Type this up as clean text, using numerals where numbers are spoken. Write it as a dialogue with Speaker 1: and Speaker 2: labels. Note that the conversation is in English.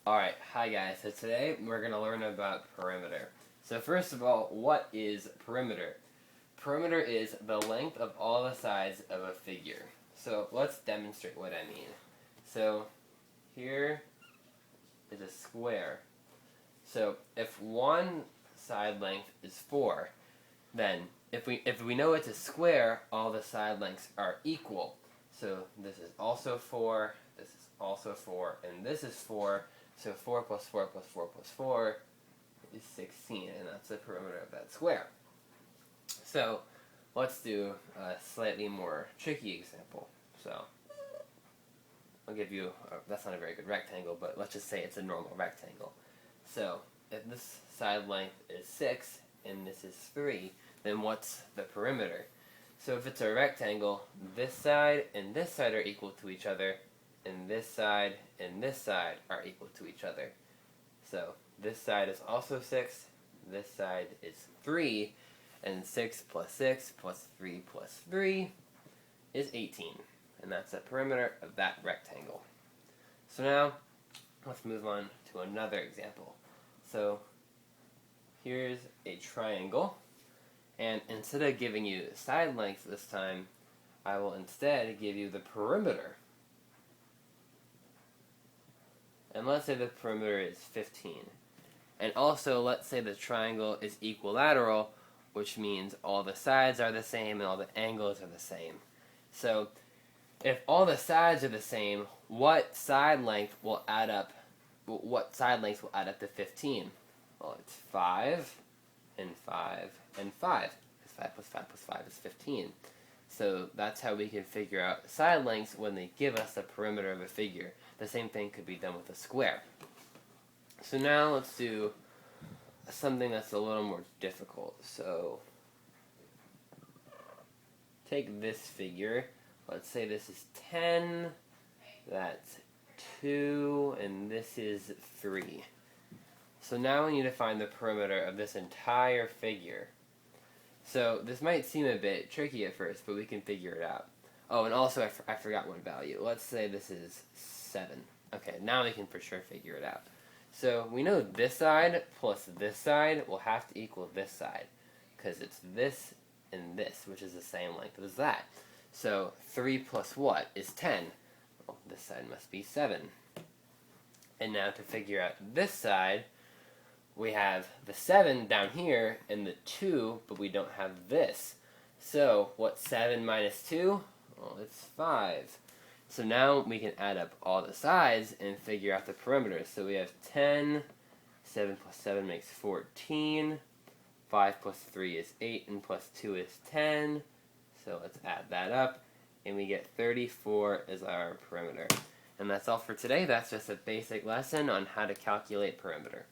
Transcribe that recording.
Speaker 1: Alright, hi guys. So today we're going to learn about perimeter. So first of all, what is perimeter? Perimeter is the length of all the sides of a figure. So let's demonstrate what I mean. So here is a square. So if one side length is 4, then if we know it's a square, all the side lengths are equal. So this is also 4, this is also 4, and this is 4. So 4 plus 4 plus 4 plus 4 is 16, and that's the perimeter of that square. So let's do a slightly more tricky example. So I'll give you, that's not a very good rectangle, but let's just say it's a normal rectangle. So if this side length is 6 and this is 3, then what's the perimeter? So if it's a rectangle, this side and this side are equal to each other, and this side are equal to each other. So this side is also 6, this side is 3, and 6 plus 6 plus 3 plus 3 is 18. And that's the perimeter of that rectangle. So now, let's move on to another example. So here's a triangle, and instead of giving you side lengths this time, I will instead give you the perimeter. And let's say the perimeter is 15. And also, let's say the triangle is equilateral, which means all the sides are the same and all the angles are the same. So, if all the sides are the same, what side length will add up? What side lengths will add up to 15? Well, it's 5 and 5 and 5. Because 5 plus 5 plus 5 is 15. So that's how we can figure out side lengths when they give us the perimeter of a figure. The same thing could be done with a square. So now let's do something that's a little more difficult. So take this figure. Let's say this is 10, that's 2, and this is 3. So now we need to find the perimeter of this entire figure. So this might seem a bit tricky at first, but we can figure it out. Oh, and also I forgot one value. Let's say this is 7. Okay, now we can for sure figure it out. So we know this side plus this side will have to equal this side, because it's this and this, which is the same length as that. So 3 plus what is 10? Well, this side must be 7. And now to figure out this side, we have the 7 down here and the 2, but we don't have this. So what's 7 minus 2? Well, it's 5. So now we can add up all the sides and figure out the perimeter. So we have 10, 7 plus 7 makes 14, 5 plus 3 is 8, and plus 2 is 10. So let's add that up, and we get 34 as our perimeter. And that's all for today. That's just a basic lesson on how to calculate perimeter.